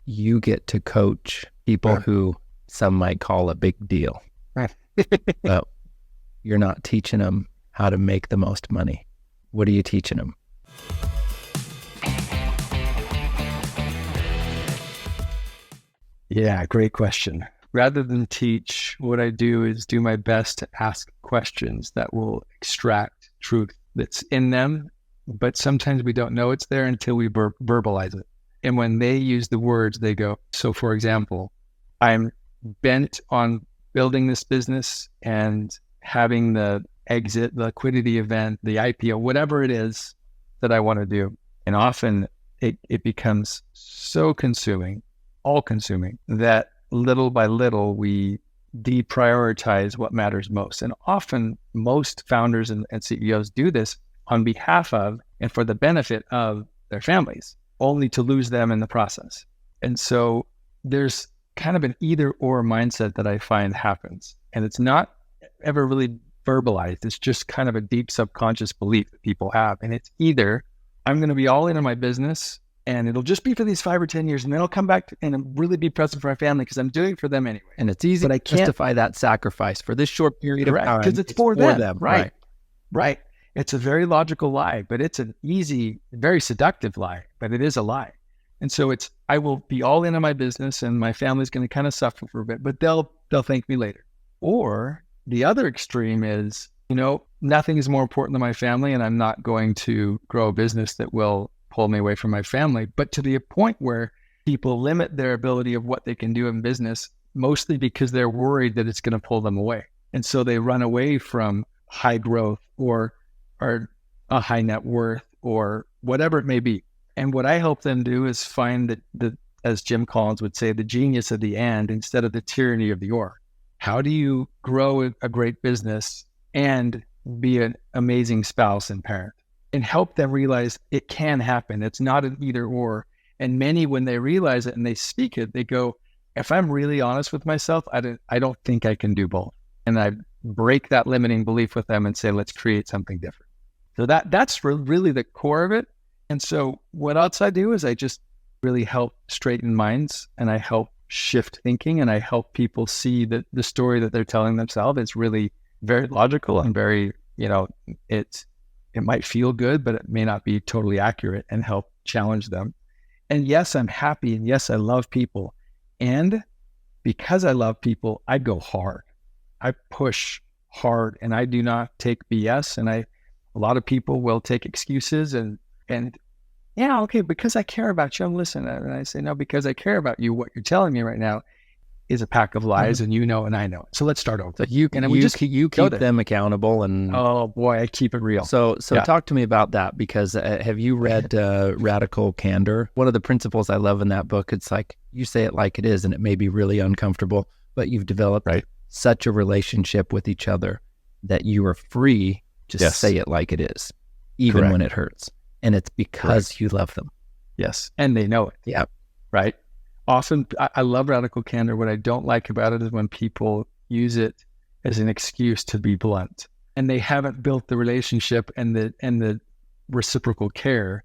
you get to coach people who some might call a big deal. But you're not teaching them how to make the most money. What are you teaching them? Yeah, great question. Rather than teach, what I do is do my best to ask questions that will extract truth that's in them, but sometimes we don't know it's there until we verbalize it. And when they use the words, they go, so for example, I'm bent on building this business and having the exit, the liquidity event, the IPO, whatever it is that I want to do. And often it becomes so consuming, all consuming, that little by little we deprioritize what matters most. And often most founders and CEOs do this on behalf of and for the benefit of their families, only to lose them in the process. And so there's kind of an either or mindset that I find happens. And it's not ever really verbalized. It's just kind of a deep subconscious belief that people have. And it's either I'm going to be all in on my business and it'll just be for these 5 or 10 years, and then I'll come back and really be present for my family because I'm doing it for them anyway. And it's easy to justify that sacrifice for this short period of time. Because it's for them. Right. It's a very logical lie, but it's an easy, very seductive lie, but it is a lie. And so I will be all in on my business and my family's going to kind of suffer for a bit, but they'll thank me later. Or the other extreme is, nothing is more important than my family, and I'm not going to grow a business that will pull me away from my family, but to the point where people limit their ability of what they can do in business, mostly because they're worried that it's going to pull them away. And so they run away from high growth or a high net worth or whatever it may be. And what I help them do is find the as Jim Collins would say, the genius of the and instead of the tyranny of the or. How do you grow a great business and be an amazing spouse and parent? And help them realize it can happen. It's not an either or. And many, when they realize it and they speak it, they go, if I'm really honest with myself, I don't think I can do both. And I break that limiting belief with them and say, let's create something different. So that's really the core of it. And so what else I do is I just really help straighten minds, and I help shift thinking, and I help people see that the story that they're telling themselves is really very logical and very, it might feel good, but it may not be totally accurate, and help challenge them. And yes, I'm happy. And yes, I love people. And because I love people, I go hard. I push hard, and I do not take BS. And a lot of people will take excuses and yeah, okay, because I care about you, I'm listening. And I say, no, because I care about you, what you're telling me right now is a pack of lies, and and I know it. So let's start over. So you keep them accountable, and oh boy, I keep it real. So talk to me about that, because have you read Radical Candor? One of the principles I love in that book, it's like you say it like it is, and it may be really uncomfortable, but you've developed such a relationship with each other that you are free to say it like it is, even when it hurts, and it's because you love them. Yes, and they know it. Yeah, right. Often, I love Radical Candor. What I don't like about it is when people use it as an excuse to be blunt, and they haven't built the relationship and the reciprocal care,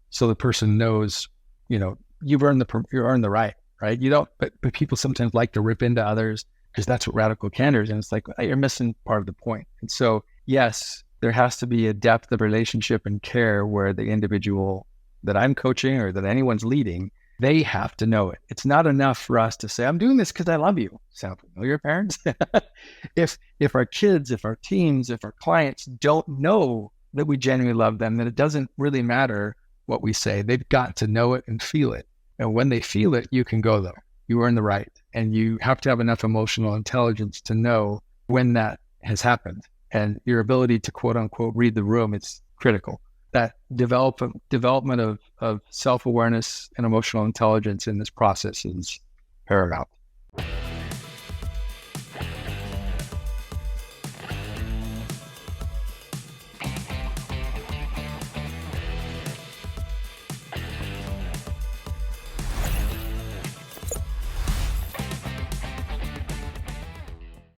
so the person knows, you've earned the right. You don't, but people sometimes like to rip into others because that's what Radical Candor is, and it's like you're missing part of the point. And so, yes, there has to be a depth of relationship and care where the individual that I'm coaching or that anyone's leading, they have to know it. It's not enough for us to say, I'm doing this because I love you. Sound familiar, parents? If our kids, if our teams, if our clients don't know that we genuinely love them, then it doesn't really matter what we say. They've got to know it and feel it. And when they feel it, you can go there. You earn the right. And you have to have enough emotional intelligence to know when that has happened. And your ability to quote unquote read the room is critical. That development of self-awareness and emotional intelligence in this process is paramount.